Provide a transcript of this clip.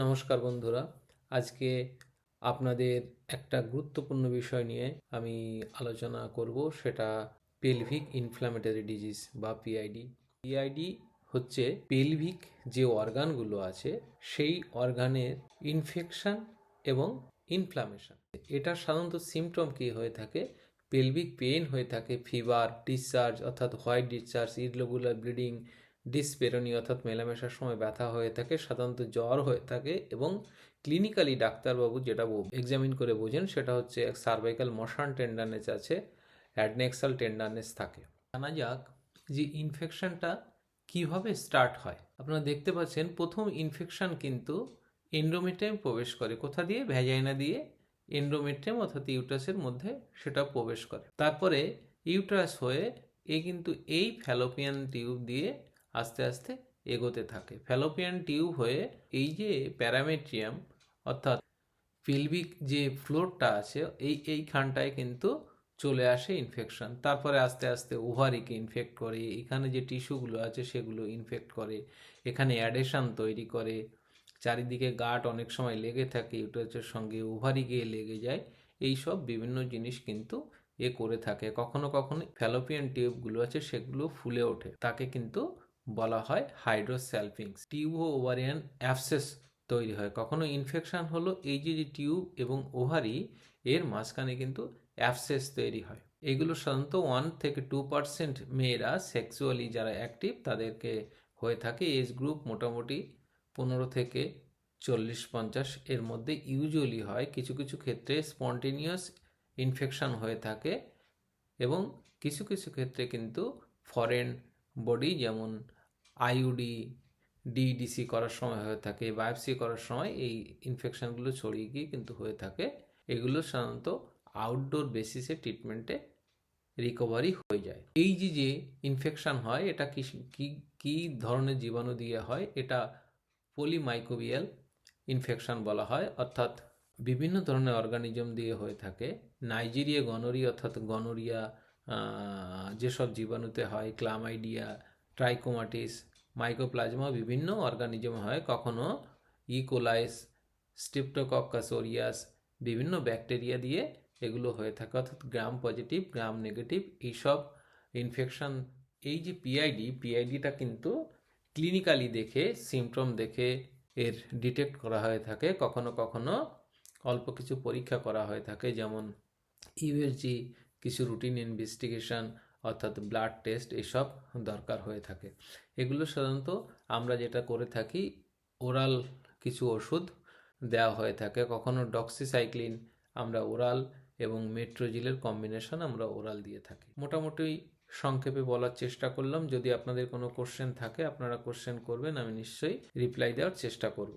নমস্কার বন্ধুরা, আজকে আপনাদের একটা গুরুত্বপূর্ণ বিষয় নিয়ে আমি আলোচনা করব, সেটা পেলভিক ইনফ্ল্যামেটরি ডিজিজ বা পিআইডি। পিআইডি হচ্ছে পেলভিক যে অর্গানগুলো আছে সেই অর্গানের ইনফেকশন এবং ইনফ্লামেশন। এটা সাধারণত সিমটম কি হয়ে থাকে? পেলভিক পেইন হয়ে থাকে, ফিভার, ডিসচার্জ অর্থাৎ হোয়াইট ডিসচার্জ, ইররেগুলার ব্লিডিং, ডিসপেরোনি অর্থাৎ মেলামেশার সময় ব্যথা হয়ে থাকে, সাধারণত জ্বর হয়ে থাকে এবং ক্লিনিক্যালি ডাক্তারবাবু যেটা এক্সামিন করে বোঝেন সেটা হচ্ছে সার্ভাইকাল মোশন টেন্ডারনেস আছে, অ্যাডনেক্সাল টেন্ডারনেস থাকে। জানা যাক যে ইনফেকশনটা কিভাবে স্টার্ট হয়। আপনারা দেখতে পাচ্ছেন প্রথম ইনফেকশন কিন্তু এন্ডোমেট্রিয়াম প্রবেশ করে। কোথা দিয়ে? ভ্যাজাইনা দিয়ে এন্ডোমেট্রিয়াম অর্থাৎ ইউটারাসের মধ্যে সেটা প্রবেশ করে। তারপরে ইউটারাস হয়ে কিন্তু এই ফ্যালোপিয়ান টিউব দিয়ে আস্তে আস্তে এগোতে থাকে। ফ্যালোপিয়ান টিউব হয়ে এই যে প্যারামেট্রিয়াম অর্থাৎ পেলভিক যে ফ্লোরটা আছে এইখানটায় কিন্তু চলে আসে ইনফেকশন। তারপরে আস্তে আস্তে ওভারিকে ইনফেক্ট করে, এখানে যে টিস্যুগুলো আছে সেগুলো ইনফেক্ট করে, এখানে অ্যাডেশন তৈরি করে, চারিদিকে গাঁট অনেক সময় লেগে থাকে, ইউটারাসের সঙ্গে ওভারি গিয়ে লেগে যায়। এই সব বিভিন্ন জিনিস কিন্তু করে থাকে। কখনো কখনো ফ্যালোপিয়ান টিউবগুলো আছে সেগুলো ফুলে ওঠে, তাকে কিন্তু বলা হয় হাইড্রোস্যালপিংস। টিউবো ওভারিয়ান অ্যাবসেস তৈরি হয়। কখনো ইনফেকশন হলো এই যে টিউব এবং ওভারি এর মাঝখানে কিন্তু অ্যাবসেস তৈরি হয়। এগুলো সাধারণত 1-2% মেয়েরা সেক্সুয়ালি যারা অ্যাক্টিভ তাদেরকে হয়ে থাকে। এজ গ্রুপ মোটামুটি 15-40-50 এর মধ্যে ইউজুয়ালি হয়। কিছু কিছু ক্ষেত্রে স্পন্টেনিয়াস ইনফেকশন হয়ে থাকে এবং কিছু কিছু ক্ষেত্রে কিন্তু ফরেন বডি যেমন আইইউডি, ডিডিসি করার সময় হয়ে থাকে, বায়োপসি করার সময় এই ইনফেকশনগুলো ছড়িয়ে গিয়ে কিন্তু হয়ে থাকে। এগুলো সাধারণত আউটডোর বেসিসে ট্রিটমেন্টে রিকভারি হয়ে যায়। এই যে ইনফেকশন হয় এটা কি ধরনের জীবাণু দিয়ে হয়? এটা পলিমাইক্রোবিয়াল ইনফেকশন বলা হয়, অর্থাৎ বিভিন্ন ধরনের অর্গানিজম দিয়ে হয়ে থাকে। নাইজেরিয়া গনোরিয়া অর্থাৎ গনোরিয়া যেসব জীবাণুতে হয়, ক্লামাইডিয়া, ট্রাইকোমাটিস, মাইকোপ্লাজমা বিভিন্ন অর্গানিজম হয়। কখনো ইকোলাইস, স্ট্রেপ্টোকক্কাস অরিয়াস বিভিন্ন ব্যাকটেরিয়া দিয়ে এগুলো হয়ে থাকে, অর্থাৎ গ্রাম পজিটিভ, গ্রাম নেগেটিভ এইসব ইনফেকশন। এই যে পিআইডিটা কিন্তু ক্লিনিক্যালি দেখে, সিমটম দেখে এর ডিটেক্ট করা হয়ে থাকে। কখনো কখনো অল্প কিছু পরীক্ষা করা হয়ে থাকে, যেমন ইউএসজি, কিছু রুটিন ইনভেস্টিগেশন অর্থাৎ ব্লাড টেস্ট এসব দরকার হয়ে থাকে। এগুলো সাধারণত আমরা যেটা করে থাকি, ওরাল কিছু ওষুধ দেওয়া হয়ে থাকে। কখনো ডক্সিসাইক্লিন আমরা ওরাল এবং মেট্রোজিলের কম্বিনেশন আমরা ওরাল দিয়ে থাকি। মোটামুটি সংক্ষেপে বলার চেষ্টা করলাম। যদি আপনাদের কোনো কোশ্চেন থাকে আপনারা কোশ্চেন করবেন, আমি নিশ্চয়ই রিপ্লাই দেওয়ার চেষ্টা করব।